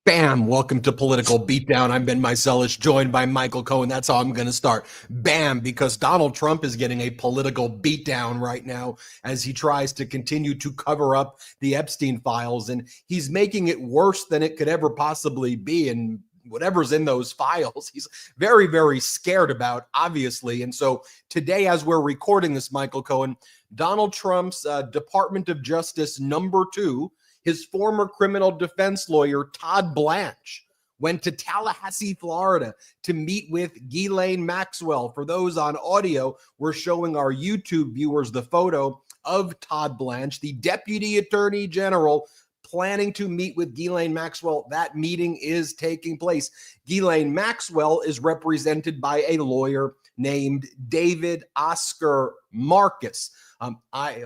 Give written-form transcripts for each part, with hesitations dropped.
Bam! Welcome to Political Beatdown. I'm Ben Meiselas, joined by Michael Cohen. That's how I'm going to start. Bam! Because Donald Trump is getting a political beatdown right now as he tries to continue to cover up the Epstein files. And he's making it worse than it could ever possibly be. And whatever's in those files, he's very, very scared about, obviously. And so today, as we're recording this, Michael Cohen, Donald Trump's Department of Justice #2, his former criminal defense lawyer, Todd Blanche, went to Tallahassee, Florida to meet with Ghislaine Maxwell. For those on audio, we're showing our YouTube viewers the photo of Todd Blanche, the Deputy Attorney General, planning to meet with Ghislaine Maxwell. That meeting is taking place. Ghislaine Maxwell is represented by a lawyer named David Oscar Marcus, a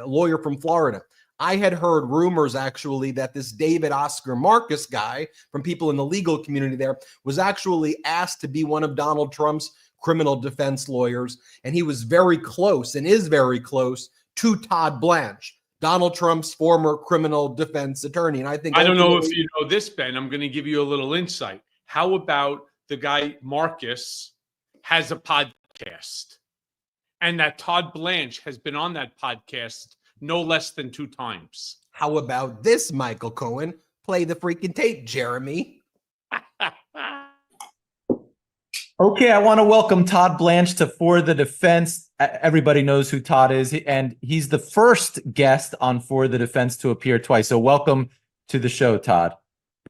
lawyer from Florida. I had heard rumors, actually, that this David Oscar Marcus guy, from people in the legal community there, was actually asked to be one of Donald Trump's criminal defense lawyers. And he was very close and is very close to Todd Blanche, Donald Trump's former criminal defense attorney. And I don't know if you know this, Ben. I'm going to give you a little insight. How about the guy Marcus has a podcast, and that Todd Blanche has been on that podcast no less than 2 times. How about this, Michael Cohen? Play the freaking tape, Jeremy. Okay, I want to welcome Todd Blanche to For the Defense. Everybody knows who Todd is, and he's the first guest on For the Defense to appear twice. So welcome to the show, Todd.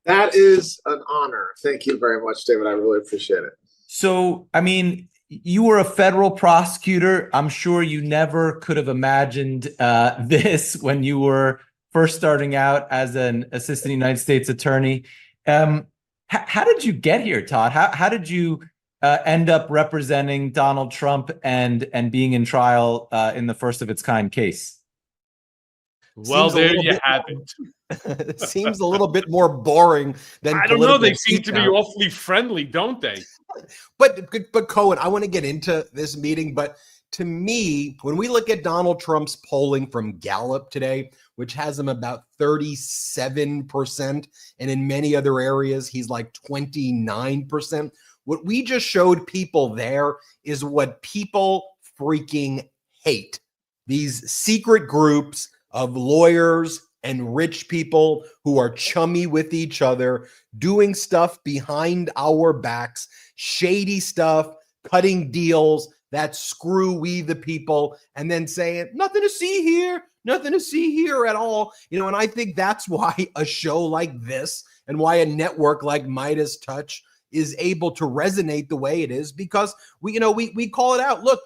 That is an honor. Thank you very much, David. I really appreciate it. So, I mean, you were a federal prosecutor. I'm sure you never could have imagined this when you were first starting out as an assistant United States attorney. How did you get here, Todd? How did you end up representing Donald Trump and being in trial in the first of its kind case? Well, there you have it. It seems a little bit more boring than I don't know. They seem to be awfully friendly, don't they? But Cohen, I want to get into this meeting. But to me, when we look at Donald Trump's polling from Gallup today, which has him about 37%, and in many other areas, he's like 29%. What we just showed people there is what people freaking hate. These secret groups of lawyers and rich people who are chummy with each other, doing stuff behind our backs, shady stuff, cutting deals that screw we the people, and then saying, nothing to see here at all. You know, and I think that's why a show like this and why a network like Midas Touch is able to resonate the way it is, because we call it out. Look,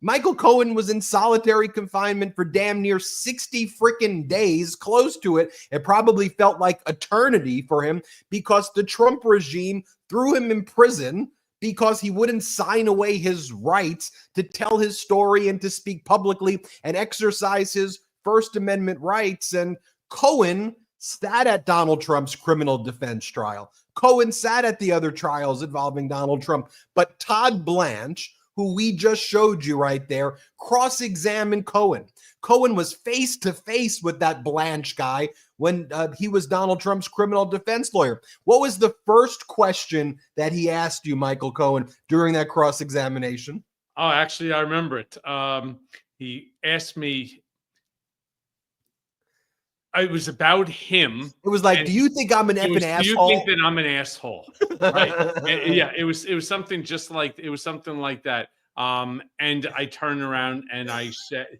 Michael Cohen was in solitary confinement for damn near 60 freaking days, close to it. It probably felt like eternity for him because the Trump regime threw him in prison because he wouldn't sign away his rights to tell his story and to speak publicly and exercise his First Amendment rights. And Cohen sat at Donald Trump's criminal defense trial. Cohen sat at the other trials involving Donald Trump. But Todd Blanche, who we just showed you right there, cross-examined Cohen. Cohen was face-to-face with that Blanche guy when he was Donald Trump's criminal defense lawyer. What was the first question that he asked you, Michael Cohen, during that cross-examination? Oh, actually, I remember it. He asked me, it was about him. It was like, do you think I'm an effing asshole? Do you think that I'm an asshole? Right? Yeah, it was something just like, it was something like that. And I turned around and I said,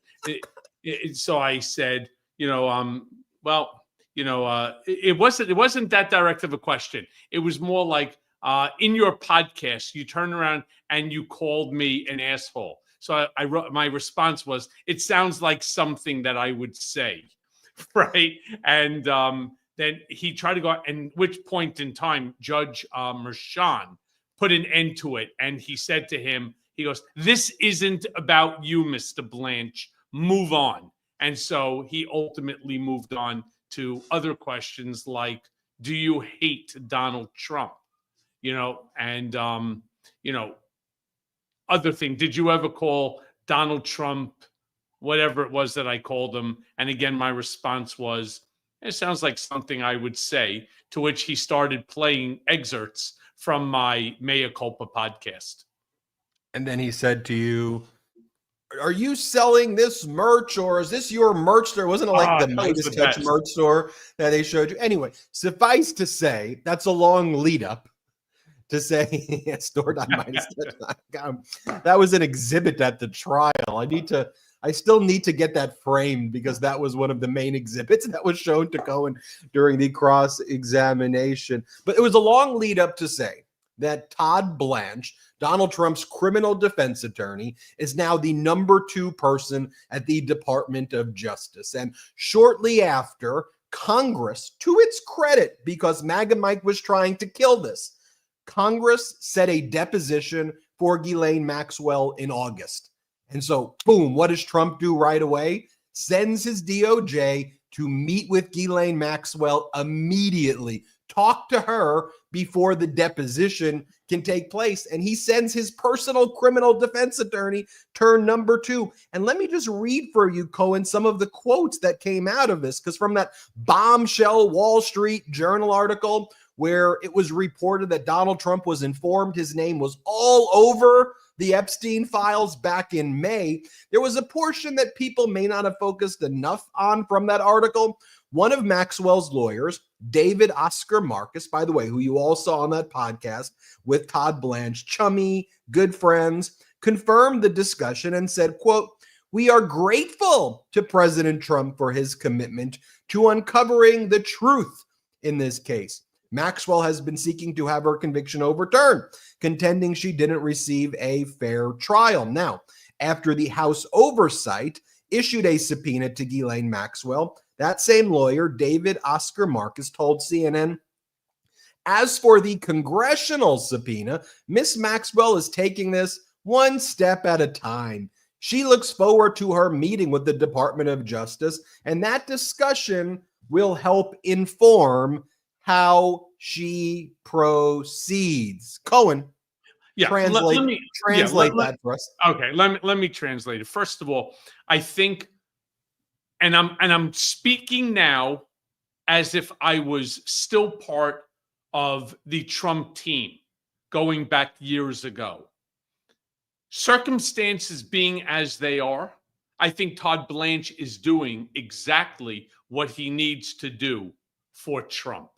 so I said, well, it wasn't that direct of a question. It was more like, in your podcast, you turned around and you called me an asshole. So I wrote, my response was, it sounds like something that I would say. Right. And then he tried to go, and which point in time, Judge Merchan put an end to it. And he said to him, he goes, this isn't about you, Mr. Blanche. Move on. And so he ultimately moved on to other questions like, do you hate Donald Trump? And other thing, did you ever call Donald Trump whatever it was that I called him? And again, my response was, It sounds like something I would say, to which he started playing excerpts from my Mea Culpa podcast. And then he said to you, are you selling this merch, or is this your merch store? Wasn't it like the Midas Touch merch store that they showed you? Anyway, suffice to say, that's a long lead up to say store.midastouch.com. That was an exhibit at the trial. I still need to get that framed, because that was one of the main exhibits that was shown to Cohen during the cross-examination. But it was a long lead up to say that Todd Blanche, Donald Trump's criminal defense attorney, is now the number 2 person at the Department of Justice. And shortly after, Congress, to its credit, because MAGA Mike was trying to kill this, Congress set a deposition for Ghislaine Maxwell in August. And so, boom, what does Trump do right away? Sends his DOJ to meet with Ghislaine Maxwell immediately, talk to her before the deposition can take place. And he sends his personal criminal defense attorney, turn number 2. And let me just read for you, Cohen, some of the quotes that came out of this, because from that bombshell Wall Street Journal article where it was reported that Donald Trump was informed his name was all over the Epstein files back in May, there was a portion that people may not have focused enough on from that article. One of Maxwell's lawyers, David Oscar Marcus, by the way, who you all saw on that podcast with Todd Blanche, chummy, good friends, confirmed the discussion and said, quote, "We are grateful to President Trump for his commitment to uncovering the truth in this case. Maxwell has been seeking to have her conviction overturned, contending she didn't receive a fair trial." Now, after the House Oversight issued a subpoena to Ghislaine Maxwell, that same lawyer, David Oscar Marcus, told CNN, "As for the congressional subpoena, Miss Maxwell is taking this one step at a time. She looks forward to her meeting with the Department of Justice, and that discussion will help inform how she proceeds." Cohen, translate that for us. Okay, let me translate it. First of all, I think, and I'm speaking now as if I was still part of the Trump team going back years ago. Circumstances being as they are, I think Todd Blanche is doing exactly what he needs to do for Trump.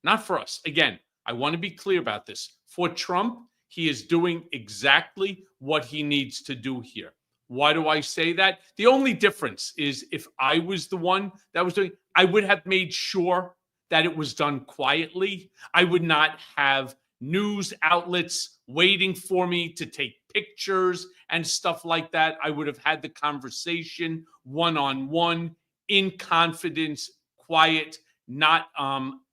Not for us. Again, I want to be clear about this. For Trump, he is doing exactly what he needs to do here. Why do I say that? The only difference is if I was the one that was doing, I would have made sure that it was done quietly. I would not have news outlets waiting for me to take pictures and stuff like that. I would have had the conversation one-on-one, in confidence, quiet, not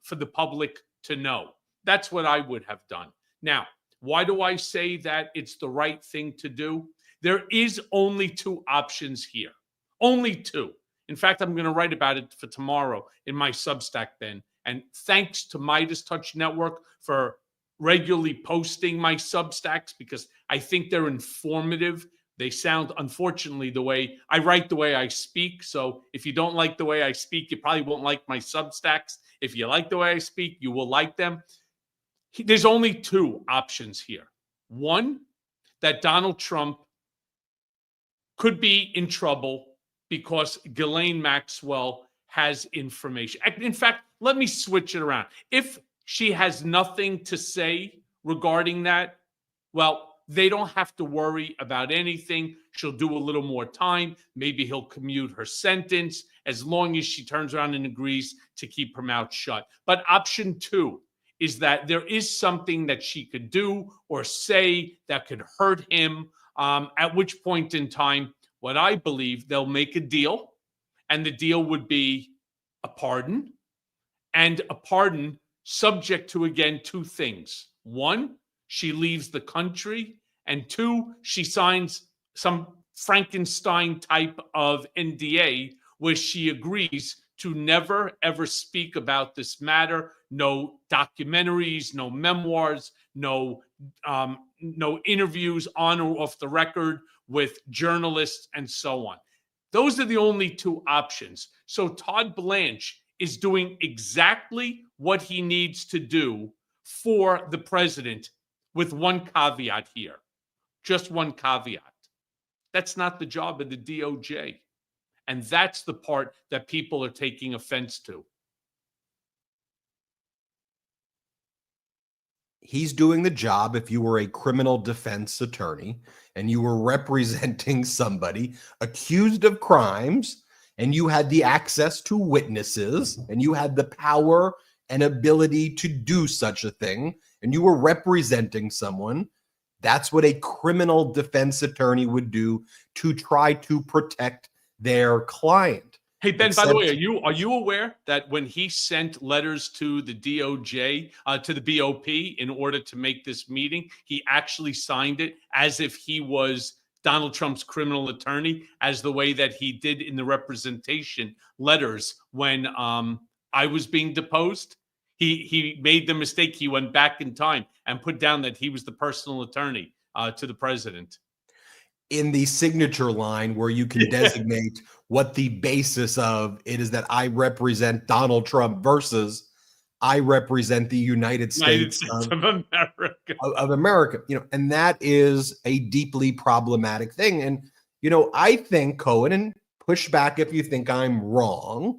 for the public to know. That's what I would have done. Now, why do I say that it's the right thing to do? There is only 2 options here. Only 2. In fact, I'm going to write about it for tomorrow in my Substack then. And thanks to Midas Touch Network for regularly posting my Substacks, because I think they're informative. They sound, unfortunately, the way I write, the way I speak. So if you don't like the way I speak, you probably won't like my Substacks. If you like the way I speak, you will like them. There's only 2 options here. One, that Donald Trump could be in trouble because Ghislaine Maxwell has information. In fact, let me switch it around. If she has nothing to say regarding that, well, they don't have to worry about anything. She'll do a little more time. Maybe he'll commute her sentence as long as she turns around and agrees to keep her mouth shut. But option 2 is that there is something that she could do or say that could hurt him, at which point in time, what I believe, they'll make a deal, and the deal would be a pardon, and a pardon subject to, again, 2 things. 1, she leaves the country, and 2, she signs some Frankenstein type of NDA where she agrees to never, ever speak about this matter. No documentaries, no memoirs, no interviews on or off the record with journalists and so on. Those are the only 2 options. So Todd Blanche is doing exactly what he needs to do for the president, with one caveat here. Just one caveat. That's not the job of the DOJ. And that's the part that people are taking offense to. He's doing the job if you were a criminal defense attorney and you were representing somebody accused of crimes and you had the access to witnesses and you had the power and ability to do such a thing and you were representing someone. That's what a criminal defense attorney would do to try to protect their client. Hey, Ben, by the way, are you aware that when he sent letters to the DOJ, to the BOP in order to make this meeting, he actually signed it as if he was Donald Trump's criminal attorney, as the way that he did in the representation letters when I was being deposed? He made the mistake. He went back in time and put down that he was the personal attorney to the president. In the signature line where you can designate what the basis of it is, that I represent Donald Trump versus I represent the United States of America. Of America, and that is a deeply problematic thing. And, I think, Cohen, and push back if you think I'm wrong,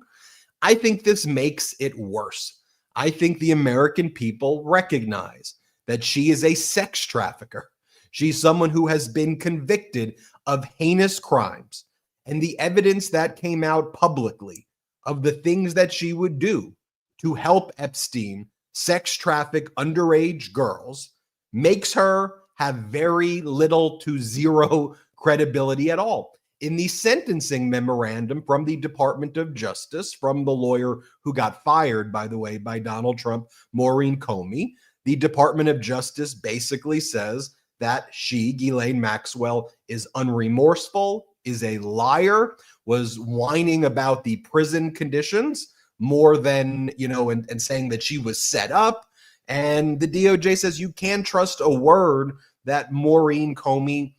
I think this makes it worse. I think the American people recognize that she is a sex trafficker. She's someone who has been convicted of heinous crimes. And the evidence that came out publicly of the things that she would do to help Epstein sex traffic underage girls makes her have very little to zero credibility at all. In the sentencing memorandum from the Department of Justice, from the lawyer who got fired, by the way, by Donald Trump, Maureen Comey, the Department of Justice basically says that she, Ghislaine Maxwell, is unremorseful, is a liar, was whining about the prison conditions more than, and saying that she was set up. And the DOJ says you can't trust a word that Maureen Comey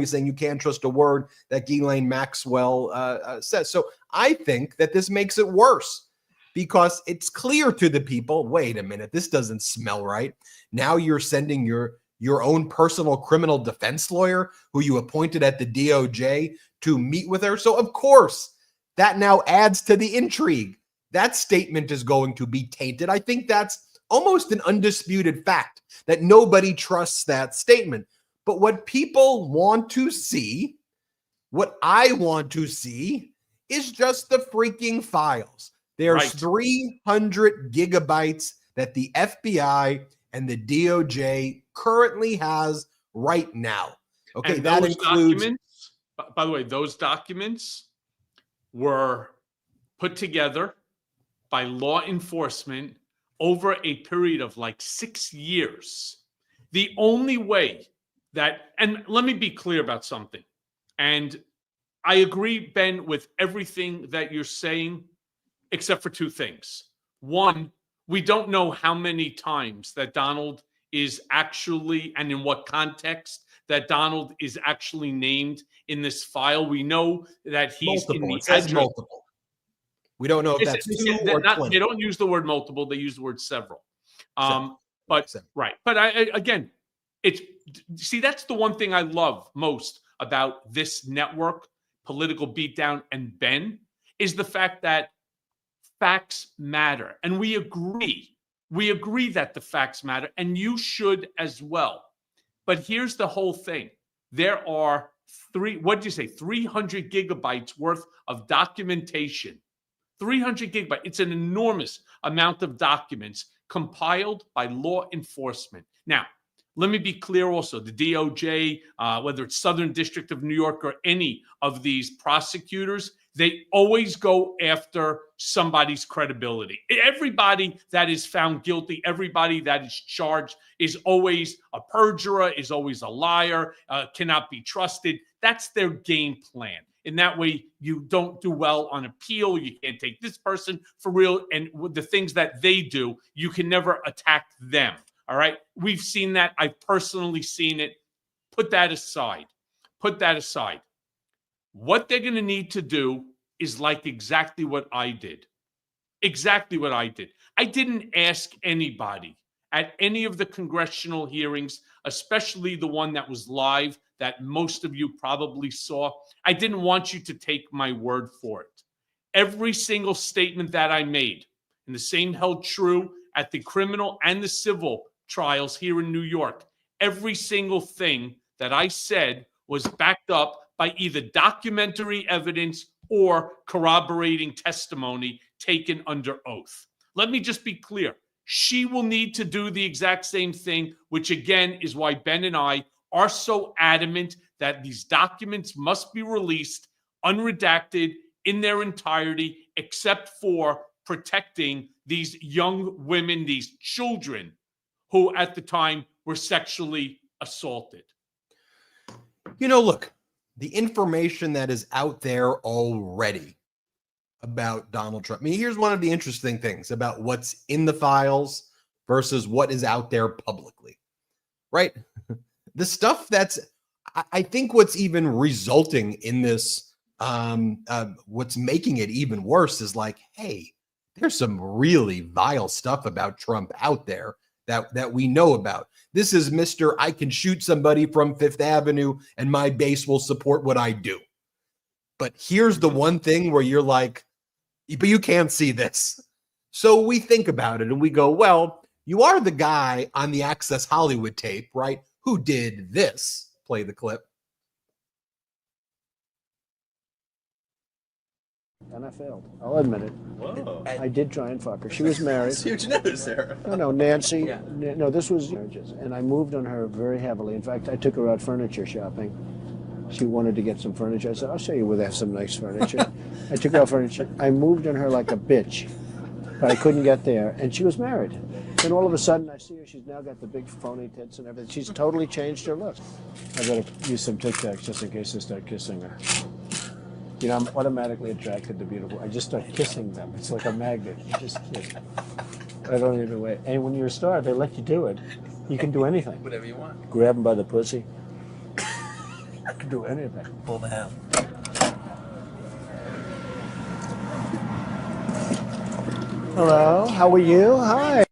saying you can't trust a word that Ghislaine Maxwell says. So I think that this makes it worse because it's clear to the people, wait a minute, this doesn't smell right. Now you're sending your own personal criminal defense lawyer who you appointed at the DOJ to meet with her. So of course, that now adds to the intrigue. That statement is going to be tainted. I think that's almost an undisputed fact that nobody trusts that statement. But what people want to see, what I want to see, is just the freaking files. There's 300 gigabytes that the FBI and the DOJ currently has right now. Okay, and that includes. By the way, those documents were put together by law enforcement over a period of like 6 years. The only way that, and let me be clear about something, and I agree, Ben, with everything that you're saying, except for two things. One, we don't know how many times that Donald is actually, and in what context that Donald is actually named in this file. We know that he's multiple. In the it says address. Multiple. We don't know if that's two or 20. They don't use the word multiple. They use the word several. Several. Right. But again, see, that's the one thing I love most about this network, Political Beatdown and Ben, is the fact that facts matter. And we agree. We agree that the facts matter, and you should as well. But here's the whole thing. There are 300 gigabytes worth of documentation. 300 gigabytes. It's an enormous amount of documents compiled by law enforcement. Now, let me be clear also, the DOJ, whether it's Southern District of New York or any of these prosecutors, they always go after somebody's credibility. Everybody that is found guilty, everybody that is charged is always a perjurer, is always a liar, cannot be trusted. That's their game plan. In that way, you don't do well on appeal. You can't take this person for real. And the things that they do, you can never attack them. All right. We've seen that. I've personally seen it. Put that aside. Put that aside. What they're going to need to do is like exactly what I did. exactly what I did. I didn't ask anybody at any of the congressional hearings, especially the one that was live that most of you probably saw. I didn't want you to take my word for it. Every single statement that I made, and the same held true at the criminal and the civil trials here in New York, every single thing that I said was backed up by either documentary evidence or corroborating testimony taken under oath. Let me just be clear. She will need to do the exact same thing, which again is why Ben and I are so adamant that these documents must be released unredacted in their entirety, except for protecting these young women, these children who at the time were sexually assaulted. You know, look, the information that is out there already about Donald Trump. I mean, here's one of the interesting things about what's in the files versus what is out there publicly, right? The stuff that's, I think what's even resulting in this, what's making it even worse is like, hey, there's some really vile stuff about Trump out there that we know about. This is Mr. I can shoot somebody from Fifth Avenue and my base will support what I do. But here's the one thing where you're like, but you can't see this. So we think about it and we go, well, you are the guy on the Access Hollywood tape, right? Who did this? Play the clip. And I failed. I'll admit it. Whoa. I did try and fuck her. She was married. Huge news there. No, Nancy. Yeah. No, this was marriages. And I moved on her very heavily. In fact, I took her out furniture shopping. She wanted to get some furniture. I said, I'll show you where they have some nice furniture. I took her out furniture. I moved on her like a bitch. But I couldn't get there. And she was married. Then all of a sudden, I see her. She's now got the big phony tits and everything. She's totally changed her look. I better use some Tic Tacs just in case I start kissing her. You know, I'm automatically attracted to beautiful. I just start kissing them. It's like a magnet. You just kiss. I don't even wait. And when you're a star, they let you do it. You can do anything. Whatever you want. Grab them by the pussy. I can do anything. Pull the ham. Hello, how are you? Hi.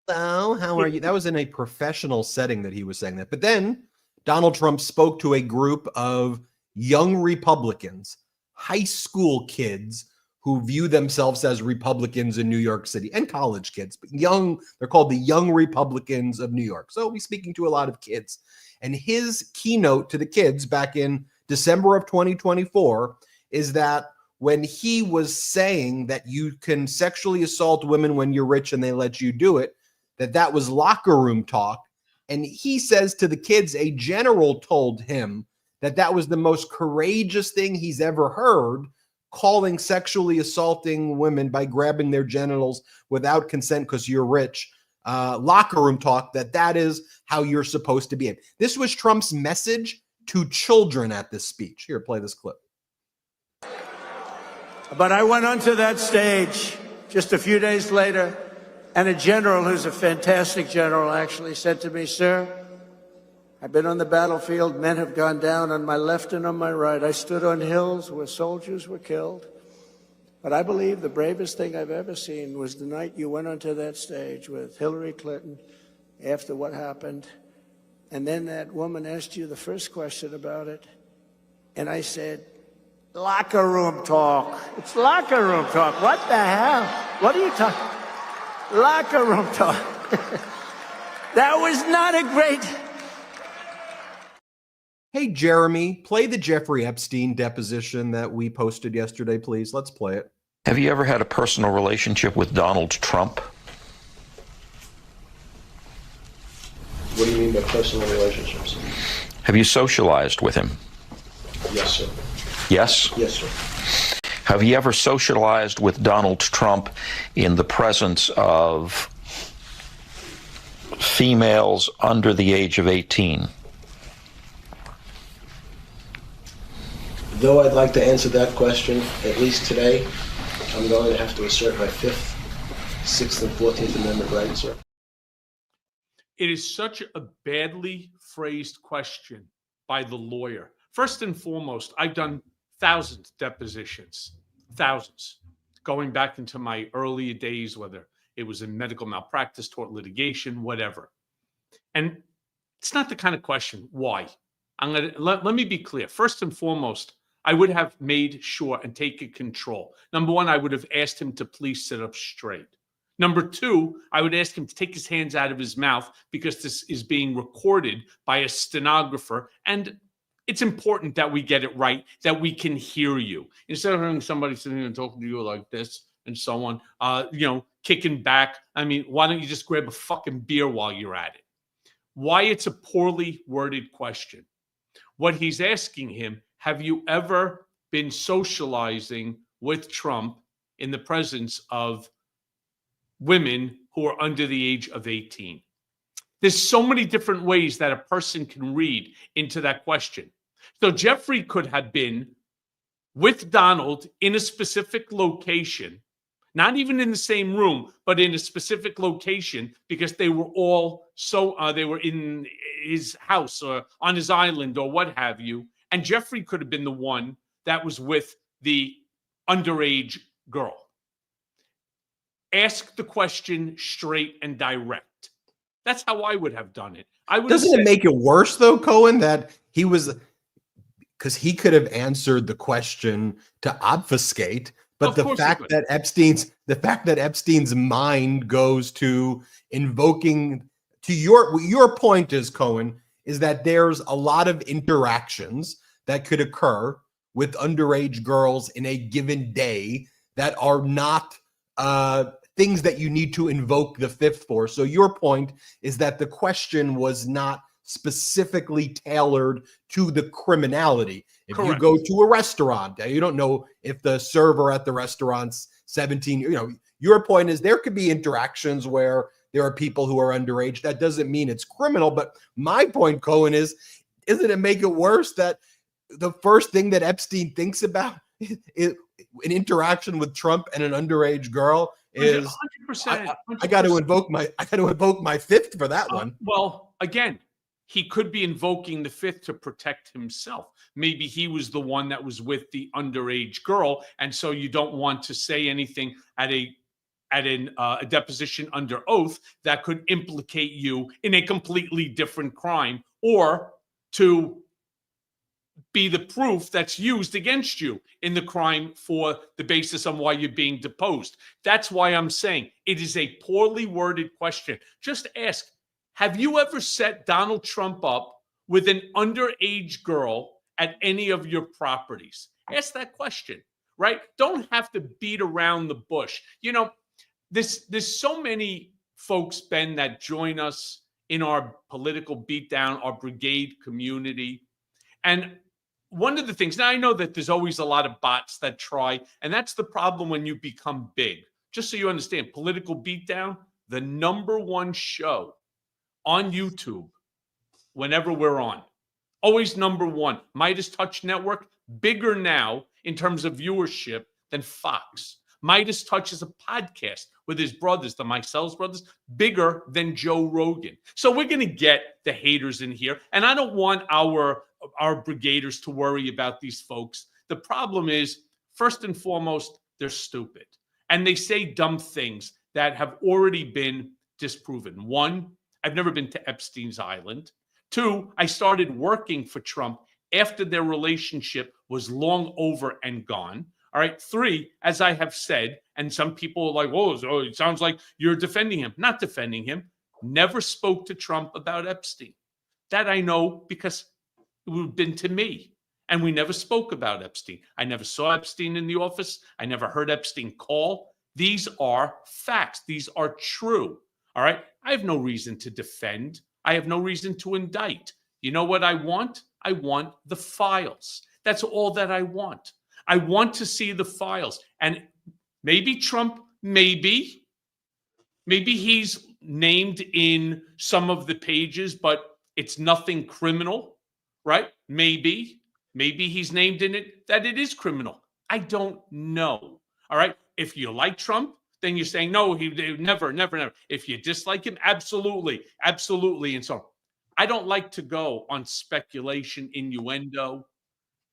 Hello, how are you? That was in a professional setting that he was saying that. But then Donald Trump spoke to a group of young Republicans, high school kids who view themselves as Republicans in New York City, and college kids, but young, they're called the Young Republicans of New York. So he's speaking to a lot of kids. And his keynote to the kids back in December of 2024 is that when he was saying that you can sexually assault women when you're rich and they let you do it, that was locker room talk. And he says to the kids, a general told him that was the most courageous thing he's ever heard, calling sexually assaulting women by grabbing their genitals without consent because you're rich. Locker room talk, that is how you're supposed to behave. This was Trump's message to children at this speech. Here, play this clip. But I went onto that stage just a few days later, and a general who's a fantastic general actually said to me, sir, I've been on the battlefield. Men have gone down on my left and on my right. I stood on hills where soldiers were killed. But I believe the bravest thing I've ever seen was the night you went onto that stage with Hillary Clinton after what happened. And then that woman asked you the first question about it. And I said, locker room talk. It's locker room talk. What the hell? What are you talking? Locker room talk. That was not a great... Hey, Jeremy, play the Jeffrey Epstein deposition that we posted yesterday, please. Let's play it. Have you ever had a personal relationship with Donald Trump? What do you mean by personal relationships? Have you socialized with him? Yes, sir. Yes? Yes, sir. Have you ever socialized with Donald Trump in the presence of females under the age of 18? Though I'd like to answer that question, at least today, I'm going to have to assert my 5th, 6th, and 14th Amendment rights, sir. It is such a badly phrased question by the lawyer. First and foremost, I've done thousands of depositions, thousands. going back into my earlier days, whether it was in medical malpractice, tort litigation, whatever. And it's not the kind of question, why? Let me be clear. First and foremost, I would have made sure and taken control. Number one, I would have asked him to please sit up straight. Number two, I would ask him to take his hands out of his mouth, because this is being recorded by a stenographer. And it's important that we get it right, that we can hear you. Instead of having somebody sitting and talking to you like this and so on, kicking back. I mean, why don't you just grab a fucking beer while you're at it? Why it's a poorly worded question. What he's asking him, have you ever been socializing with Trump in the presence of women who are under the age of 18? There's so many different ways that a person can read into that question. So Jeffrey could have been with Donald in a specific location, not even in the same room, but in a specific location, because they were all they were in his house or on his island or what have you. And Jeffrey could have been the one that was with the underage girl. Ask the question straight and direct. That's how I would have done it. Doesn't it make it worse though, Cohen, that he was, because he could have answered the question to obfuscate, but the fact that Epstein's mind goes to invoking, to your point is, Cohen, is that there's a lot of interactions that could occur with underage girls in a given day that are not things that you need to invoke the fifth for. So your point is that the question was not specifically tailored to the criminality. If Correct. You go to a restaurant, you don't know if the server at the restaurant's 17, your point is there could be interactions where there are people who are underage. That doesn't mean it's criminal. But my point, Cohen, is, isn't it make it worse that the first thing that Epstein thinks about is an interaction with Trump and an underage girl is 100%. I got to invoke my fifth for that one. Well, again, he could be invoking the fifth to protect himself. Maybe he was the one that was with the underage girl, and so you don't want to say anything at a deposition under oath that could implicate you in a completely different crime, or to be the proof that's used against you in the crime for the basis on why you're being deposed. That's why I'm saying it is a poorly worded question. Just ask, have you ever set Donald Trump up with an underage girl at any of your properties? Ask that question, right? Don't have to beat around the bush. There's so many folks, Ben, that join us in our political beatdown, our brigade community. And one of the things, now I know that there's always a lot of bots that try, and that's the problem when you become big. Just so you understand, Political Beatdown, the #1 show on YouTube whenever we're on. Always #1. Midas Touch Network, bigger now in terms of viewership than Fox. Midas Touch is a podcast with his brothers, the Meiselas brothers, bigger than Joe Rogan. So we're going to get the haters in here. And I don't want our brigaders to worry about these folks. The problem is, first and foremost, they're stupid. And they say dumb things that have already been disproven. One, I've never been to Epstein's Island. Two, I started working for Trump after their relationship was long over and gone. All right. Three, as I have said, and some people are like, oh, it sounds like you're defending him. Not defending him. Never spoke to Trump about Epstein. That I know because it would have been to me. And we never spoke about Epstein. I never saw Epstein in the office. I never heard Epstein call. These are facts. These are true. All right. I have no reason to defend. I have no reason to indict. You know what I want? I want the files. That's all that I want. I want to see the files. And maybe Trump, maybe he's named in some of the pages, but it's nothing criminal, right? Maybe he's named in it that it is criminal. I don't know. All right. If you like Trump, then you're saying, no, he never. If you dislike him, absolutely. And so I don't like to go on speculation, innuendo.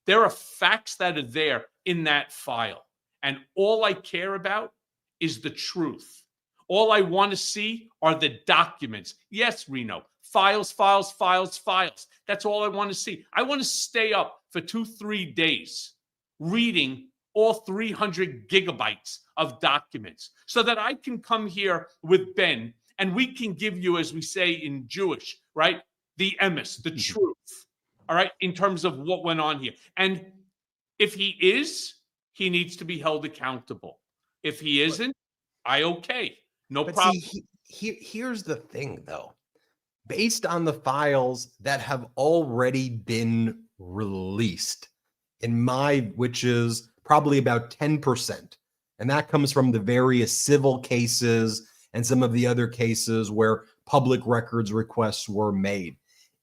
There are facts that are there in that file. And all I care about is the truth. All I want to see are the documents. Yes, Reno, files. That's all I want to see. I want to stay up for 2-3 days reading all 300 gigabytes of documents so that I can come here with Ben and we can give you, as we say in Jewish, right, the emes, the truth, all right, in terms of what went on here. And if he is, he needs to be held accountable. If he isn't, no problem. See, here's the thing, though. Based on the files that have already been released, which is probably about 10%, and that comes from the various civil cases and some of the other cases where public records requests were made.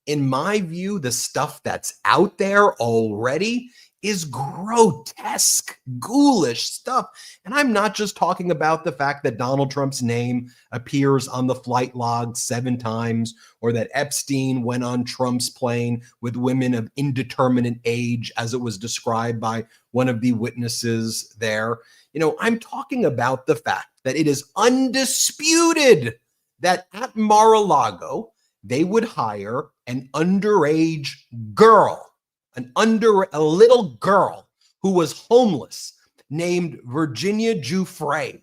In my view, the stuff that's out there already is grotesque, ghoulish stuff. And I'm not just talking about the fact that Donald Trump's name appears on the flight log 7 times, or that Epstein went on Trump's plane with women of indeterminate age, as it was described by one of the witnesses there. I'm talking about the fact that it is undisputed that at Mar-a-Lago, they would hire an underage girl, a little girl who was homeless, named Virginia Giuffre,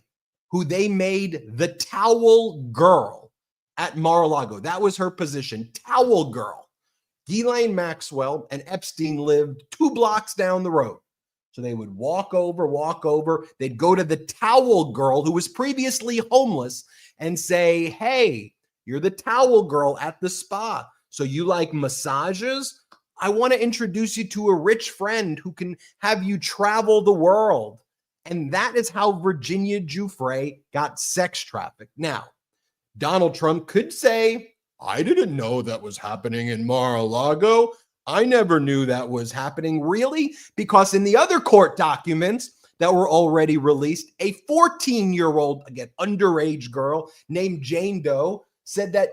who they made the towel girl at Mar-a-Lago. That was her position, towel girl. Ghislaine Maxwell and Epstein lived 2 blocks down the road. So they would walk over. They'd go to the towel girl who was previously homeless and say, hey, you're the towel girl at the spa. So you like massages? I want to introduce you to a rich friend who can have you travel the world. And that is how Virginia Giuffre got sex trafficked. Now, Donald Trump could say, I didn't know that was happening in Mar-a-Lago. I never knew that was happening. Really? Because in the other court documents that were already released, a 14-year-old, again, underage girl named Jane Doe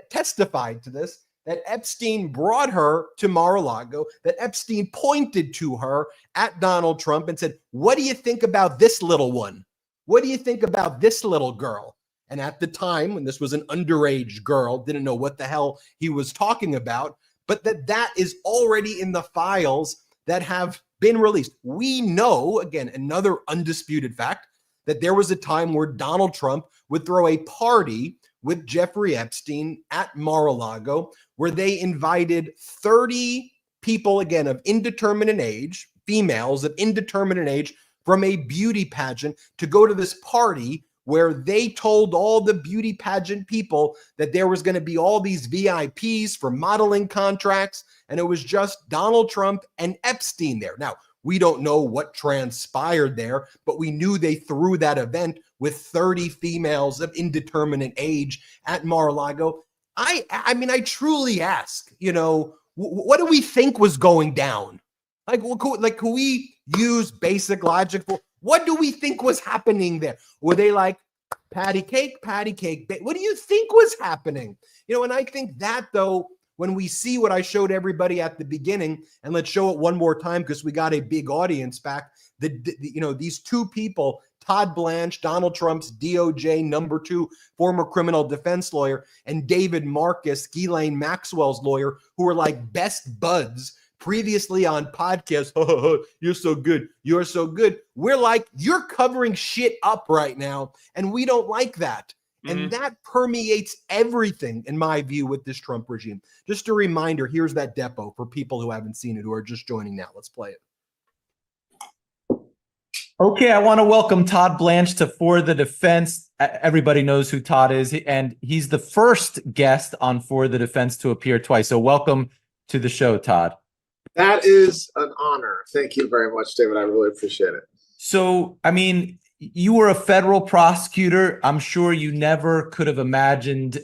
testified to this, that Epstein brought her to Mar-a-Lago, that Epstein pointed to her at Donald Trump and said, what do you think about this little one? What do you think about this little girl? And at the time, when this was an underage girl, didn't know what the hell he was talking about, but that is already in the files that have been released. We know, again, another undisputed fact, that there was a time where Donald Trump would throw a party with Jeffrey Epstein at Mar-a-Lago, where they invited 30 people, again, of indeterminate age, females of indeterminate age, from a beauty pageant to go to this party where they told all the beauty pageant people that there was going to be all these VIPs for modeling contracts, and it was just Donald Trump and Epstein there. Now, we don't know what transpired there, but we knew they threw that event with 30 females of indeterminate age at Mar-a-Lago. I mean, I truly ask, what do we think was going down? Could we use basic logic for what do we think was happening there? Were they like patty cake? What do you think was happening? And I think that, though, when we see what I showed everybody at the beginning, and let's show it one more time because we got a big audience back, these 2 people, Todd Blanche, Donald Trump's DOJ #2 former criminal defense lawyer, and David Marcus, Ghislaine Maxwell's lawyer, who were like best buds previously on podcasts. Oh, you're so good. You're so good. We're like, you're covering shit up right now, and we don't like that. And that permeates everything, in my view, with this Trump regime. Just a reminder, here's that depo for people who haven't seen it, who are just joining now. Let's play it. Okay, I want to welcome Todd Blanche to For the Defense. Everybody knows who Todd is, and he's the first guest on For the Defense to appear twice. So welcome to the show, Todd. That is an honor. Thank you very much, David. I really appreciate it. So, I mean, you were a federal prosecutor. I'm sure you never could have imagined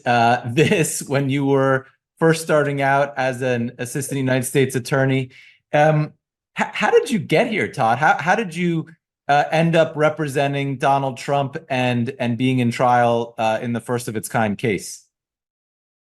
this when you were first starting out as an assistant United States attorney. How did you get here, Todd? How did you end up representing Donald Trump and being in trial in the first of its kind case?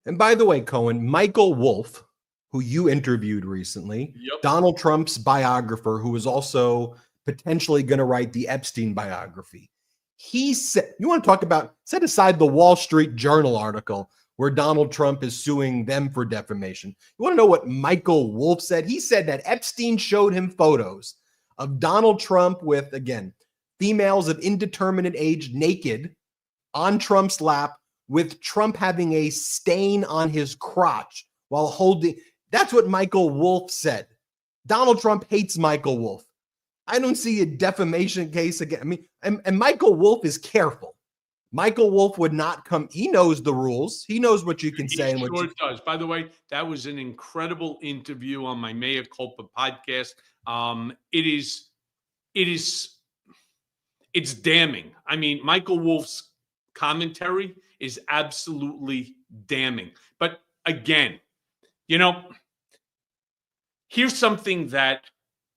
And by the way, Cohen, Michael Wolff, who you interviewed recently, Donald Trump's biographer, who was also potentially going to write the Epstein biography. He said, you want to talk about, set aside the Wall Street Journal article where Donald Trump is suing them for defamation. You want to know what Michael Wolff said? He said that Epstein showed him photos of Donald Trump with, again, females of indeterminate age naked on Trump's lap, with Trump having a stain on his crotch while holding. That's what Michael Wolff said. Donald Trump hates Michael Wolff. I don't see a defamation case again. I mean, and Michael Wolff is careful. Michael Wolff would not come. He knows the rules. He knows what you can say. He and what sure does. By the way, that was an incredible interview on my Mea Culpa podcast. It's damning. I mean, Michael Wolff's commentary is absolutely damning. But again, here's something that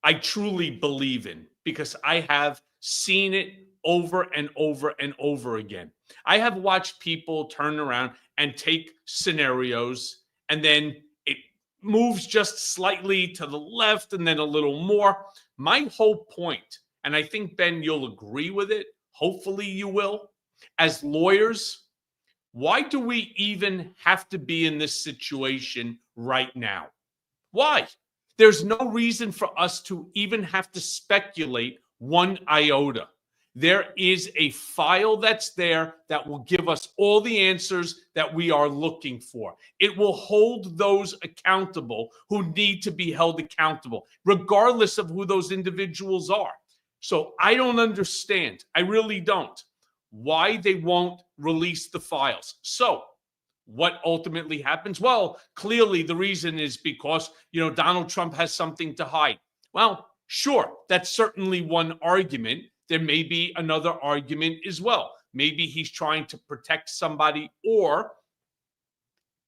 I truly believe in, because I have seen it over and over and over again. I have watched people turn around and take scenarios, and then it moves just slightly to the left and then a little more. My whole point, and I think, Ben, you'll agree with it, hopefully you will, as lawyers, why do we even have to be in this situation right now? Why? There's no reason for us to even have to speculate one iota. There is a file that's there that will give us all the answers that we are looking for. It will hold those accountable who need to be held accountable, regardless of who those individuals are. So I don't understand, I really don't, why they won't release the files. So what ultimately happens? Well, clearly the reason is because, Donald Trump has something to hide. Well, sure, that's certainly one argument. There may be another argument as well. Maybe he's trying to protect somebody, or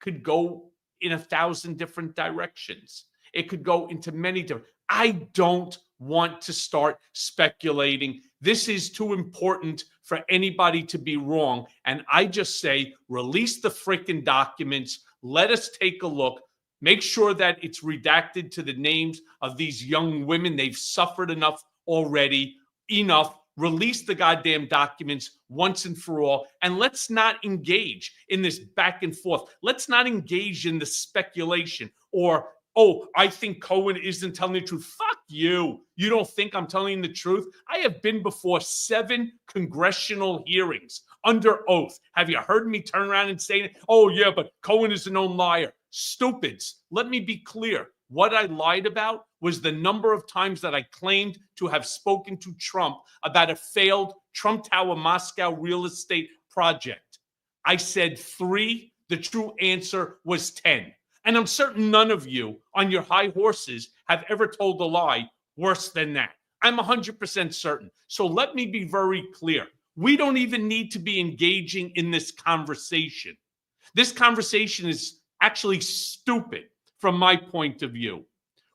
could go in 1,000 different directions. It could go into many different. I don't want to start speculating. This is too important for anybody to be wrong. And I just say, release the freaking documents. Let us take a look. Make sure that it's redacted to the names of these young women. They've suffered enough already. Enough. Release the goddamn documents once and for all. And let's not engage in this back and forth. Let's not engage in the speculation or, oh, I think Cohen isn't telling the truth. Fuck you. You don't think I'm telling the truth? I have been before 7 congressional hearings under oath. Have you heard me turn around and say, oh, yeah, but Cohen is a known liar? Stupids. Let me be clear. What I lied about was the number of times that I claimed to have spoken to Trump about a failed Trump Tower Moscow real estate project. I said 3. The true answer was 10. And I'm certain none of you on your high horses have ever told a lie worse than that. I'm 100% certain. So let me be very clear. We don't even need to be engaging in this conversation. This conversation is actually stupid from my point of view.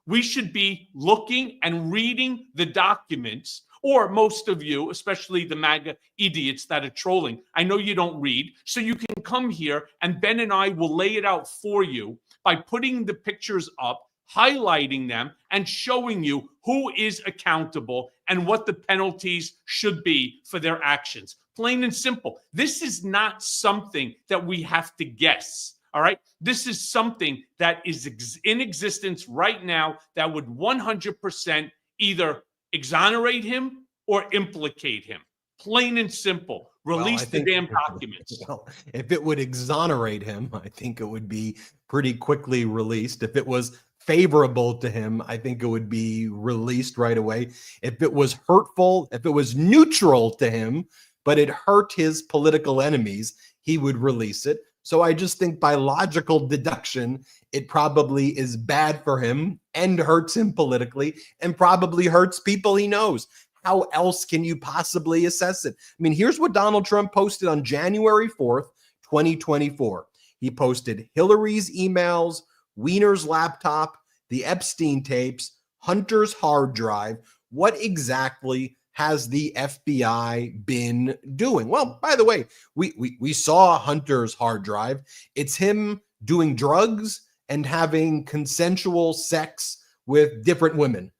We should be looking and reading the documents, or most of you, especially the MAGA idiots that are trolling. I know you don't read, so you can come here and Ben and I will lay it out for you by putting the pictures up, highlighting them, and showing you who is accountable and what the penalties should be for their actions. Plain and simple. This is not something that we have to guess. All right. This is something that is in existence right now that would 100% either exonerate him or implicate him. Plain and simple. Release the damn documents. Well, if it would exonerate him, I think it would be pretty quickly released. If it was favorable to him, I think it would be released right away. If it was hurtful, if it was neutral to him, but it hurt his political enemies, he would release it. So I just think by logical deduction, it probably is bad for him and hurts him politically and probably hurts people he knows. How else can you possibly assess it? I mean, here's what Donald Trump posted on January 4th, 2024. He posted Hillary's emails, Weiner's laptop, the Epstein tapes, Hunter's hard drive. What exactly has the FBI been doing? Well, by the way, we saw Hunter's hard drive. It's him doing drugs and having consensual sex with different women.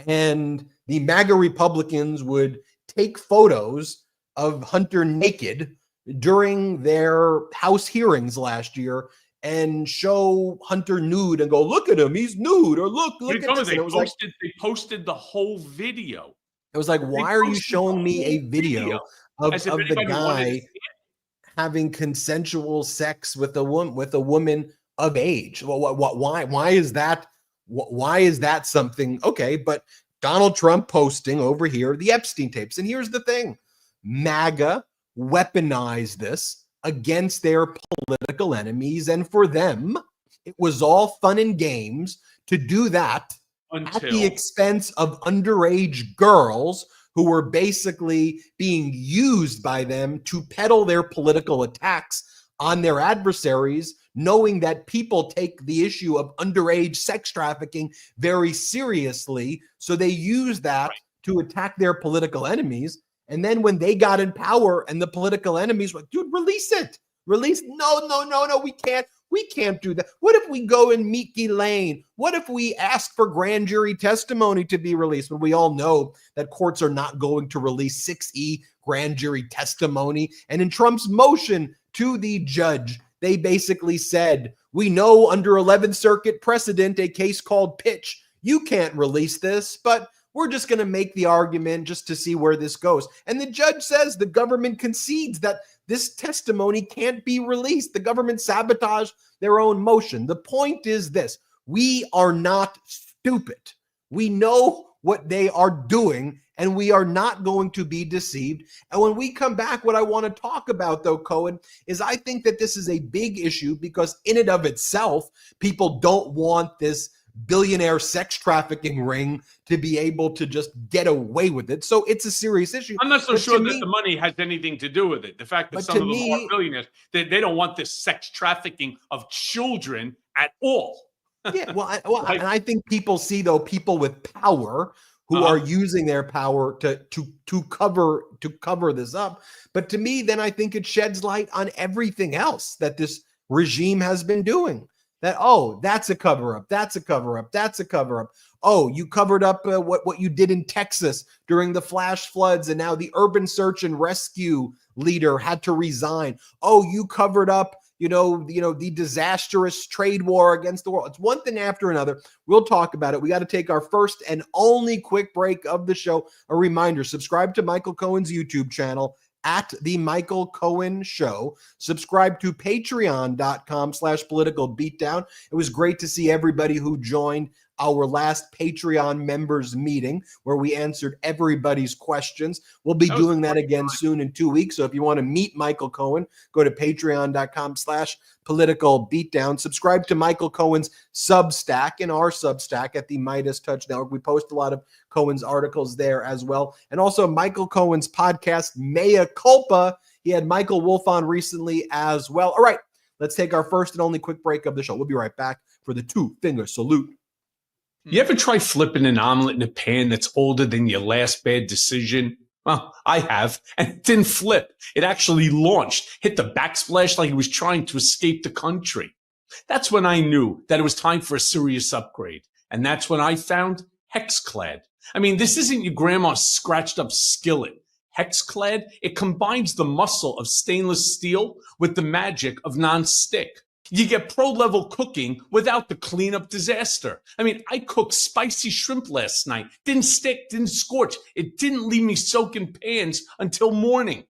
And the MAGA Republicans would take photos of Hunter naked during their House hearings last year and show Hunter nude and go, look at him, he's nude, or look at this. And it was they posted the whole video. It was like, why are you showing me a video of the guy having consensual sex with a woman of age? Why is that? Why is that something? Okay, but Donald Trump posting over here the Epstein tapes. And here's the thing. MAGA weaponized this against their political enemies. And for them, it was all fun and games to do that at the expense of underage girls who were basically being used by them to peddle their political attacks on their adversaries, knowing that people take the issue of underage sex trafficking very seriously. So they use that to attack their political enemies. And then when they got in power and the political enemies were like, dude, release it. Release. No, we can't. We can't do that. What if we go and meet Ghislaine? What if we ask for grand jury testimony to be released? When we all know that courts are not going to release 6E grand jury testimony. And in Trump's motion to the judge, they basically said, we know under 11th Circuit precedent, a case called Pitch, you can't release this, but we're just going to make the argument just to see where this goes. And the judge says the government concedes that this testimony can't be released. The government sabotaged their own motion. The point is this: we are not stupid. We know what they are doing, and we are not going to be deceived. And when we come back, what I want to talk about, though, Cohen, is I think that this is a big issue because in and of itself, people don't want this billionaire sex trafficking ring to be able to just get away with it. So it's a serious issue. I'm not so sure that the money has anything to do with it. The fact that some of them are billionaires, they don't want this sex trafficking of children at all. Yeah, and I think people see, though, people with power who are using their power to cover this up. But to me, then I think it sheds light on everything else that this regime has been doing. That, oh, that's a cover-up, that's a cover-up, that's a cover-up. Oh, you covered up what you did in Texas during the flash floods, and now the urban search and rescue leader had to resign. Oh, you covered up, the disastrous trade war against the world. It's one thing after another. We'll talk about it. We got to take our first and only quick break of the show. A reminder, subscribe to Michael Cohen's YouTube channel at The Michael Cohen Show. Subscribe to patreon.com/political beatdown. It was great to see everybody who joined our last Patreon members meeting where we answered everybody's questions. We'll be doing that again soon in 2 weeks. So if you want to meet Michael Cohen, go to patreon.com/political beatdown. Subscribe to Michael Cohen's Substack and our Substack at the Midas Touch Network. We post a lot of Cohen's articles there as well. And also Michael Cohen's podcast, Mea Culpa. He had Michael Wolf on recently as well. All right, let's take our first and only quick break of the show. We'll be right back for the two-finger salute. You ever try flipping an omelet in a pan that's older than your last bad decision? Well, I have, and it didn't flip. It actually launched, hit the backsplash like it was trying to escape the country. That's when I knew that it was time for a serious upgrade. And that's when I found Hexclad. I mean, this isn't your grandma's scratched up skillet. Hexclad, it combines the muscle of stainless steel with the magic of non-stick. You get pro-level cooking without the cleanup disaster. I mean, I cooked spicy shrimp last night. Didn't stick, didn't scorch. It didn't leave me soaking pans until morning.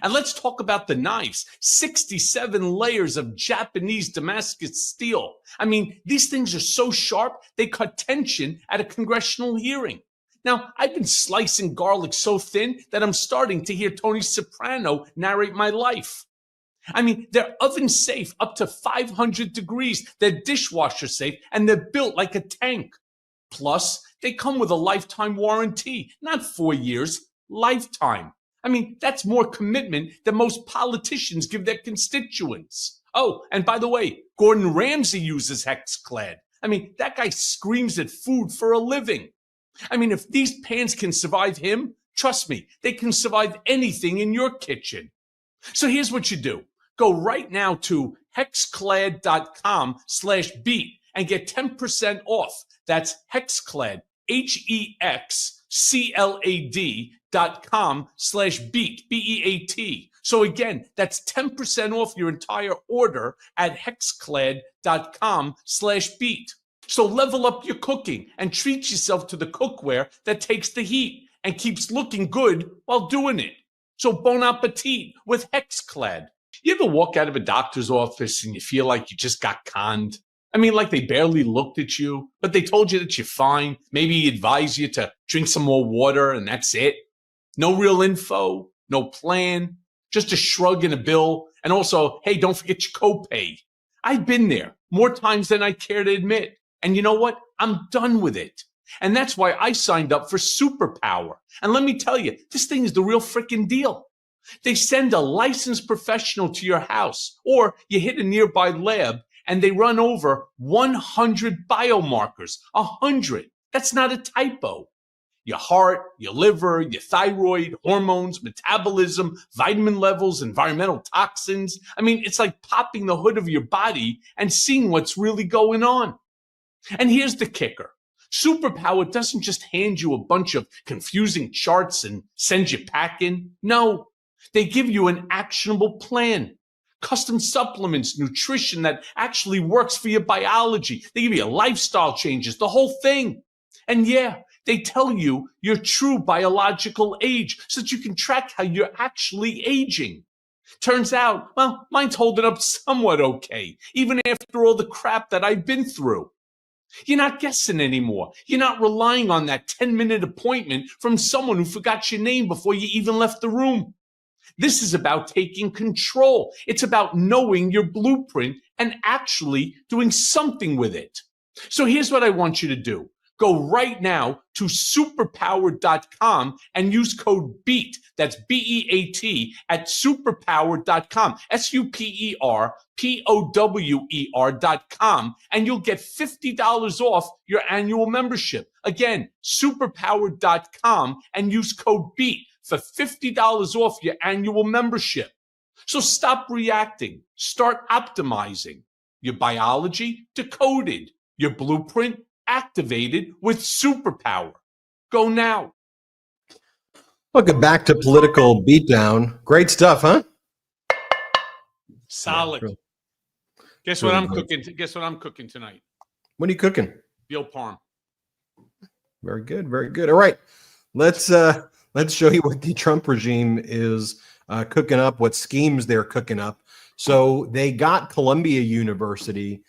And let's talk about the knives. 67 layers of Japanese Damascus steel. I mean, these things are so sharp, they cut tension at a congressional hearing. Now, I've been slicing garlic so thin that I'm starting to hear Tony Soprano narrate my life. I mean, they're oven safe up to 500 degrees. They're dishwasher safe, and they're built like a tank. Plus, they come with a lifetime warranty, not 4 years, lifetime. I mean, that's more commitment than most politicians give their constituents. Oh, and by the way, Gordon Ramsay uses Hexclad. I mean, that guy screams at food for a living. I mean, if these pans can survive him, trust me, they can survive anything in your kitchen. So here's what you do. Go right now to hexclad.com/beat and get 10% off. That's Hexclad, HEX hexclad.com/beat, B-E-A-T. So again, that's 10% off your entire order at hexclad.com/beat. So level up your cooking and treat yourself to the cookware that takes the heat and keeps looking good while doing it. So bon appetit with Hexclad. You ever walk out of a doctor's office and you feel like you just got conned? I mean, like they barely looked at you, but they told you that you're fine. Maybe advise you to drink some more water and that's it. No real info, no plan, just a shrug and a bill. And also, hey, don't forget your copay. I've been there more times than I care to admit. And you know what? I'm done with it. And that's why I signed up for Superpower. And let me tell you, this thing is the real freaking deal. They send a licensed professional to your house, or you hit a nearby lab and they run over 100 biomarkers. 100. That's not a typo. Your heart, your liver, your thyroid, hormones, metabolism, vitamin levels, environmental toxins. I mean, it's like popping the hood of your body and seeing what's really going on. And here's the kicker. Superpower doesn't just hand you a bunch of confusing charts and send you packing. No, they give you an actionable plan. Custom supplements, nutrition that actually works for your biology. They give you lifestyle changes, the whole thing. And yeah, they tell you your true biological age so that you can track how you're actually aging. Turns out, well, mine's holding up somewhat okay, even after all the crap that I've been through. You're not guessing anymore. You're not relying on that 10-minute appointment from someone who forgot your name before you even left the room. This is about taking control. It's about knowing your blueprint and actually doing something with it. So here's what I want you to do. Go right now to superpower.com and use code BEAT, that's B-E-A-T, at superpower.com, SUPERPOWER.com, and you'll get $50 off your annual membership. Again, superpower.com and use code BEAT for $50 off your annual membership. So stop reacting, start optimizing. Your biology decoded, your blueprint activated with Superpower. Go now. Welcome back to Political Beatdown. Great stuff, huh? Solid. Yeah, Guess what I'm cooking? Guess what I'm cooking tonight? What are you cooking? Veal parm. Very good, very good. All right, let's show you what the Trump regime is cooking up, what schemes they're cooking up. So they got Columbia University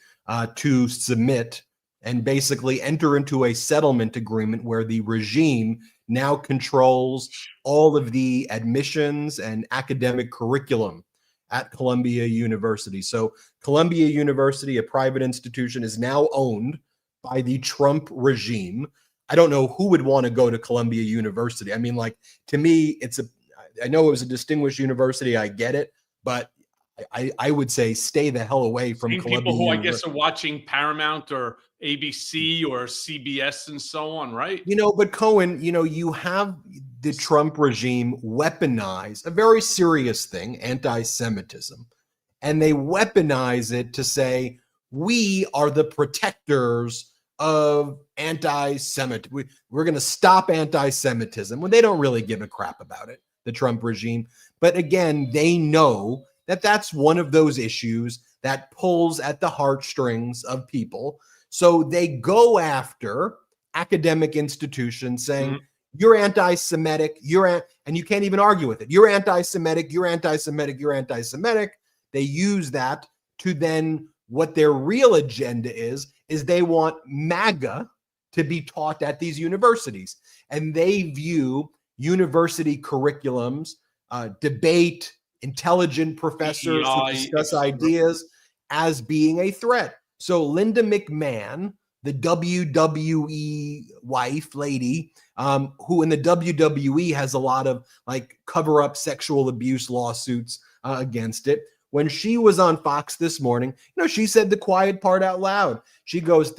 to submit and basically enter into a settlement agreement where the regime now controls all of the admissions and academic curriculum at Columbia University. So Columbia University, a private institution, is now owned by the Trump regime. I don't know who would want to go to Columbia University. I mean, like, to me, I know it was a distinguished university. I get it, but I would say stay the hell away from Columbia people who University. I guess are watching Paramount or ABC or CBS and so on, right? But Cohen, you have the Trump regime weaponize a very serious thing, anti-Semitism, and they weaponize it to say, we are the protectors of anti-Semitism. We're going to stop anti-Semitism when they don't really give a crap about it, the Trump regime. But again, they know that that's one of those issues that pulls at the heartstrings of people. So they go after academic institutions saying, you're anti-Semitic, and you can't even argue with it. You're anti-Semitic, you're anti-Semitic, you're anti-Semitic. They use that to then, what their real agenda is they want MAGA to be taught at these universities. And they view university curriculums, debate, intelligent professors who discuss ideas as being a threat. So Linda McMahon, the WWE wife lady, who in the WWE has a lot of like cover up sexual abuse lawsuits against it. When she was on Fox this morning, she said the quiet part out loud. She goes,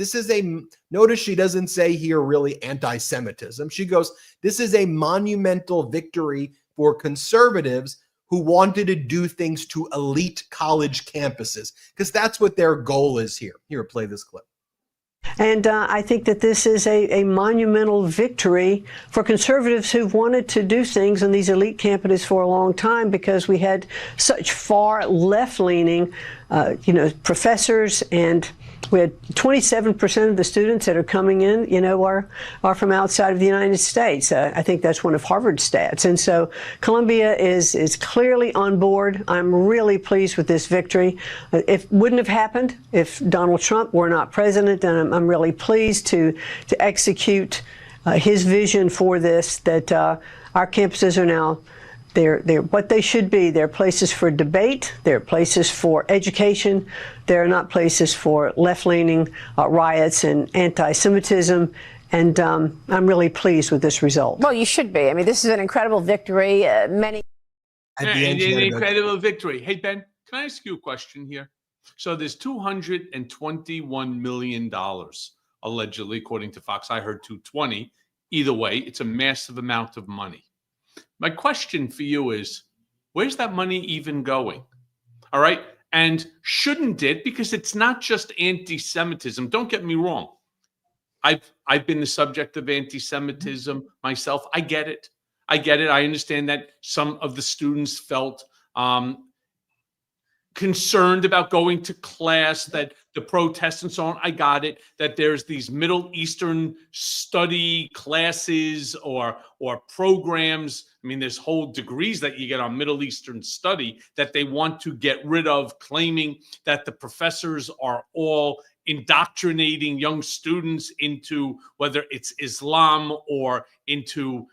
notice she doesn't say here really anti-Semitism. She goes, this is a monumental victory for conservatives who wanted to do things to elite college campuses, because that's what their goal is here. Here, play this clip. And I think that this is a monumental victory for conservatives who've wanted to do things on these elite campuses for a long time, because we had such far left-leaning, professors, and we had 27% of the students that are coming in, are from outside of the United States. I think that's one of Harvard's stats. And so Columbia is clearly on board. I'm really pleased with this victory. It wouldn't have happened if Donald Trump were not president, and I'm really pleased to execute his vision for this, that our campuses are now they're what they should be. They're places for debate. They're places for education. They're not places for left-leaning riots and anti-Semitism. And I'm really pleased with this result. Well, you should be. I mean, this is an incredible victory. Many. An incredible victory. Hey, Ben, can I ask you a question here? So there's $221 million, allegedly, according to Fox. I heard 220. Either way, it's a massive amount of money. My question for you is, where's that money even going? All right. And shouldn't it, because it's not just anti-Semitism, don't get me wrong. I've been the subject of anti-Semitism myself. I get it. I understand that some of the students felt concerned about going to class, that the protests and so on. I got it, that there's these Middle Eastern study classes or programs. I mean, there's whole degrees that you get on Middle Eastern study that they want to get rid of, claiming that the professors are all indoctrinating young students into whether it's Islam or into,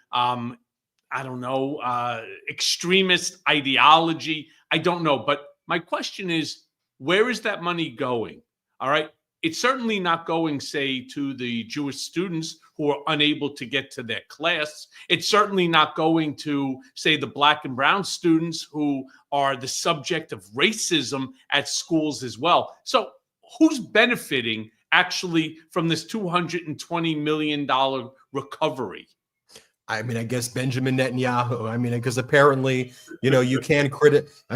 extremist ideology. I don't know. But my question is, where is that money going? All right. It's certainly not going, say, to the Jewish students who are unable to get to their class. It's certainly not going to, say, the Black and brown students who are the subject of racism at schools as well. So who's benefiting actually from this $220 million recovery? I mean, I guess Benjamin Netanyahu. I mean, because apparently, you can criticize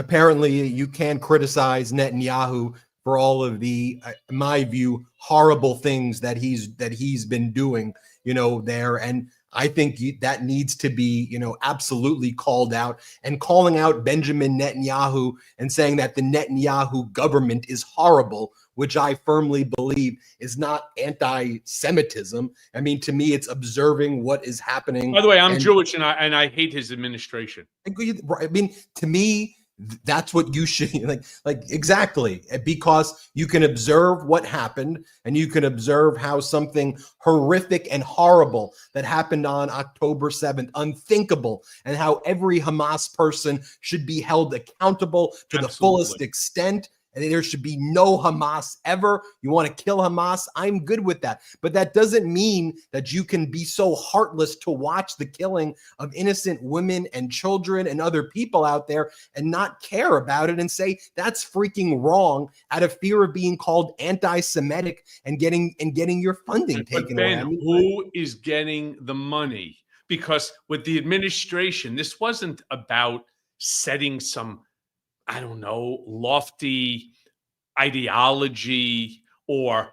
Netanyahu for all of the, in my view, horrible things that he's been doing, there. And I think that needs to be, absolutely called out, and calling out Benjamin Netanyahu and saying that the Netanyahu government is horrible, which I firmly believe is not anti-Semitism. I mean, to me, it's observing what is happening. By the way, I'm Jewish, and I hate his administration. I mean, to me, that's what you should like exactly, because you can observe what happened, and you can observe how something horrific and horrible that happened on October 7th, unthinkable, and how every Hamas person should be held accountable to the fullest extent. And there should be no Hamas ever. You want to kill Hamas? I'm good with that. But that doesn't mean that you can be so heartless to watch the killing of innocent women and children and other people out there and not care about it and say that's freaking wrong out of fear of being called anti-Semitic and getting your funding taken away. Who is getting the money? Because with the administration, this wasn't about setting some, lofty ideology or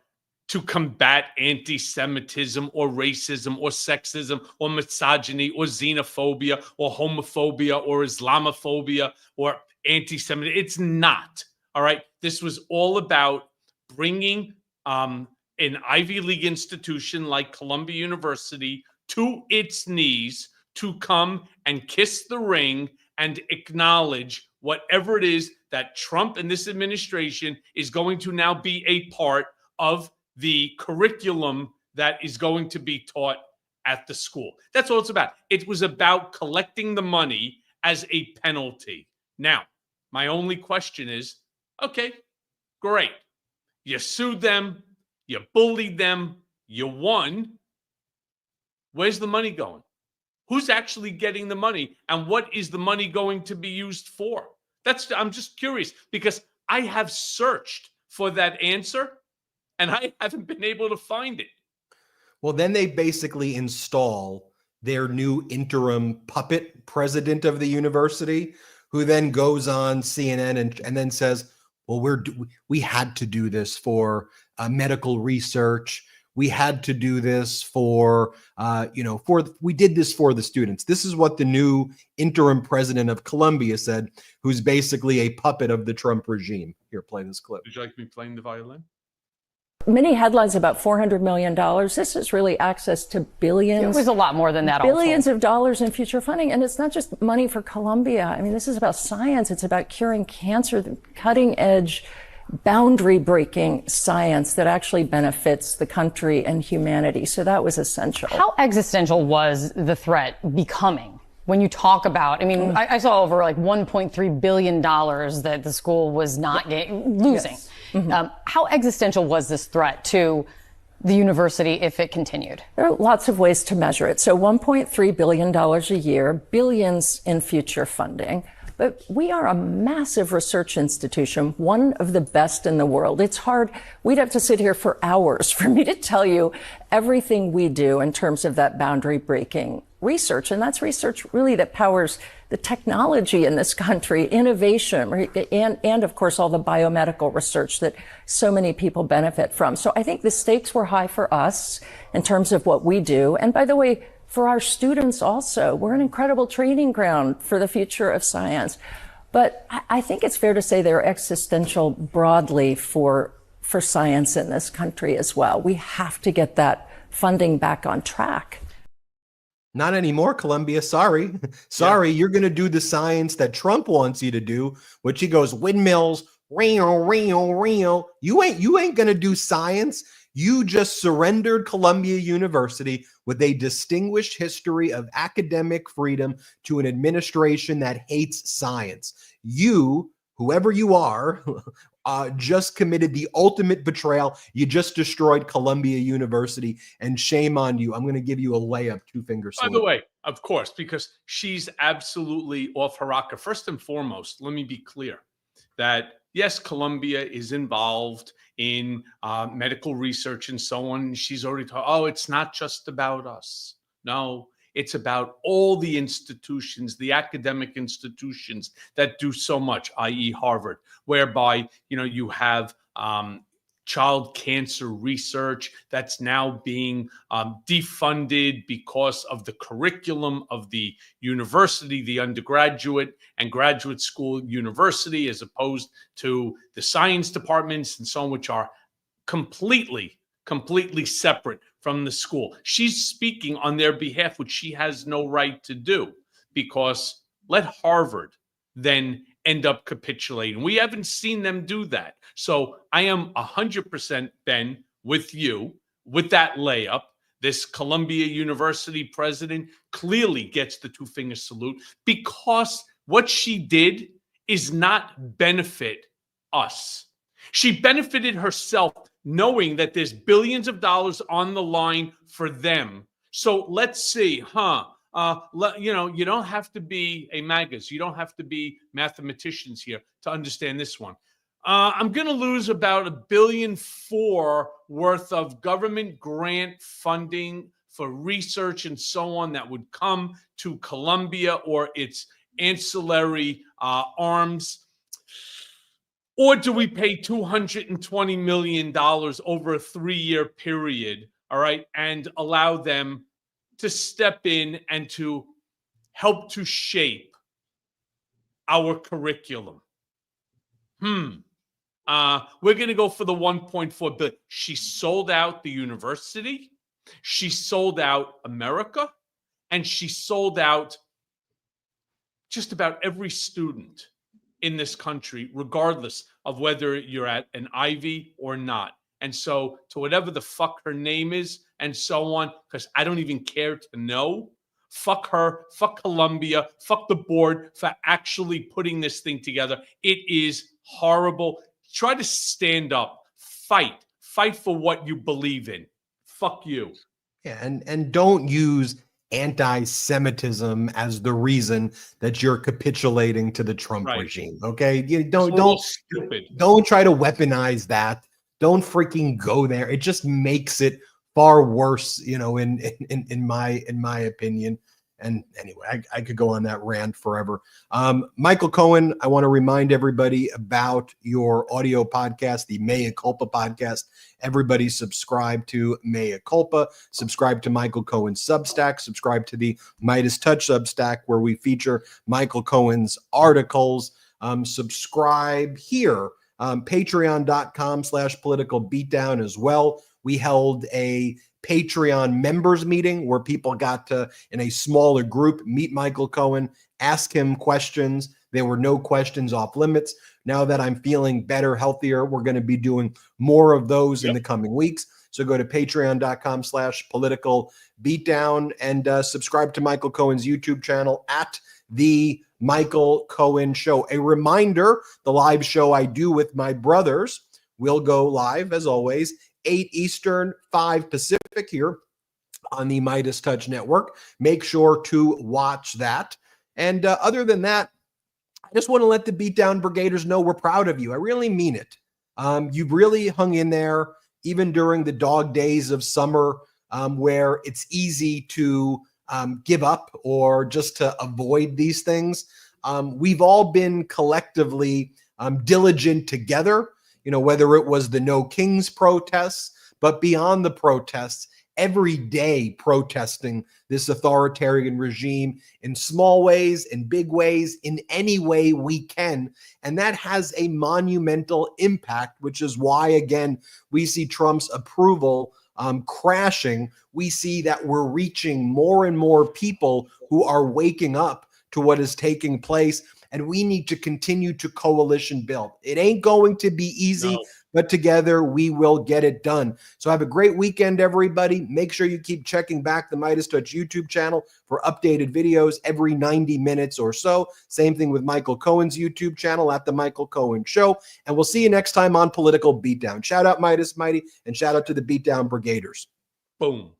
to combat anti-Semitism or racism or sexism or misogyny or xenophobia or homophobia or Islamophobia or anti-Semitism. It's not. All right. This was all about bringing an Ivy League institution like Columbia University to its knees to come and kiss the ring and acknowledge whatever it is that Trump and this administration is going to now be a part of the curriculum that is going to be taught at the school. That's all it's about. It was about collecting the money as a penalty. Now, my only question is, okay, great. You sued them, you bullied them, you won. Where's the money going? Who's actually getting the money, and what is the money going to be used for? I'm just curious, because I have searched for that answer and I haven't been able to find it. Well, then they basically install their new interim puppet president of the university, who then goes on CNN and then says, well, we had to do this for medical research. we had to do this for, we did this for the students. This is what the new interim president of Colombia said, who's basically a puppet of the Trump regime. Here, play this clip. Would you like me playing the violin? Many headlines about $400 million. This is really access to billions. It was a lot more than that. Billions of dollars in future funding. And it's not just money for Colombia. I mean, this is about science. It's about curing cancer, cutting edge, boundary breaking science that actually benefits the country and humanity. So that was essential. How existential was the threat becoming? When you talk about, I mean, I saw over like $1.3 billion that the school was not losing. Yes. Mm-hmm. How existential was this threat to the university if it continued? There are lots of ways to measure it. So $1.3 billion a year, billions in future funding. But we are a massive research institution, one of the best in the world. It's hard. We'd have to sit here for hours for me to tell you everything we do in terms of that boundary breaking research. And that's research really that powers the technology in this country, innovation, and of course, all the biomedical research that so many people benefit from. So I think the stakes were high for us in terms of what we do. And by the way, for our students also, we're an incredible training ground for the future of science. But I think it's fair to say they're existential broadly for science in this country as well. We have to get that funding back on track. Not anymore, Columbia. Sorry. Sorry, you're going to do the science that Trump wants you to do, which he goes, windmills, real. You ain't going to do science. You just surrendered Columbia University with a distinguished history of academic freedom to an administration that hates science. You, whoever you are, just committed the ultimate betrayal. You just destroyed Columbia University, and shame on you. I'm going to give you a layup, two-finger salute. By the way, of course, because she's absolutely off her rocker. First and foremost, let me be clear that, yes, Columbia is involved in medical research and so on. She's already talked, oh, it's not just about us. No, it's about all the institutions, the academic institutions that do so much, i.e. Harvard, whereby, you have child cancer research that's now being defunded because of the curriculum of the university, the undergraduate and graduate school university, as opposed to the science departments and so on, which are completely separate from the school. She's speaking on their behalf, which she has no right to do, because let Harvard then end up capitulating. We haven't seen them do that. So I am 100%, Ben, with you, with that layup. This Columbia University president clearly gets the two-finger salute, because what she did is not benefit us. She benefited herself, knowing that there's billions of dollars on the line for them. So let's see, you don't have to be a magus. You don't have to be mathematicians here to understand this one. I'm going to lose about $1.4 billion worth of government grant funding for research and so on that would come to Columbia or its ancillary arms. Or do we pay $220 million over a 3-year period, all right, and allow them to step in and to help to shape our curriculum? We're going to go for the $1.4 billion. She sold out the university. She sold out America. And she sold out just about every student in this country, regardless of whether you're at an Ivy or not. And so to whatever the fuck her name is and so on, because I don't even care to know, fuck her, fuck Columbia, fuck the board for actually putting this thing together. It is horrible. Try to stand up, fight for what you believe in. Fuck you. Yeah, and don't use anti-Semitism as the reason that you're capitulating to the Trump regime. Okay, you don't try to weaponize that. Don't freaking go there. It just makes it far worse, in my opinion. And anyway, I could go on that rant forever. Michael Cohen, I want to remind everybody about your audio podcast, the Mea Culpa podcast. Everybody subscribe to Mea Culpa, subscribe to Michael Cohen's Substack, subscribe to the Midas Touch Substack, where we feature Michael Cohen's articles. Subscribe here, patreon.com/political beatdown as well. We held a Patreon members meeting where people got to, in a smaller group, meet Michael Cohen, ask him questions. There were no questions off limits. Now that I'm feeling better, healthier, we're going to be doing more of those in the coming weeks. So go to patreon.com/political beatdown and subscribe to Michael Cohen's YouTube channel at The Michael Cohen Show. A reminder, the live show I do with my brothers will go live, as always, 8 Eastern, 5 Pacific here on the Midas Touch Network. Make sure to watch that. And other than that, I just want to let the Beatdown Brigaders know we're proud of you. I really mean it. You've really hung in there, even during the dog days of summer, where it's easy to give up or just to avoid these things. We've all been collectively diligent together, whether it was the No Kings protests, but beyond the protests, every day protesting this authoritarian regime in small ways, in big ways, in any way we can. And that has a monumental impact, which is why, again, we see Trump's approval crashing. We see that we're reaching more and more people who are waking up to what is taking place. And we need to continue to coalition build. It ain't going to be easy, but together we will get it done. So have a great weekend, everybody. Make sure you keep checking back the Midas Touch YouTube channel for updated videos every 90 minutes or so. Same thing with Michael Cohen's YouTube channel at The Michael Cohen Show. And we'll see you next time on Political Beatdown. Shout out Midas Mighty, and shout out to the Beatdown Brigaders. Boom.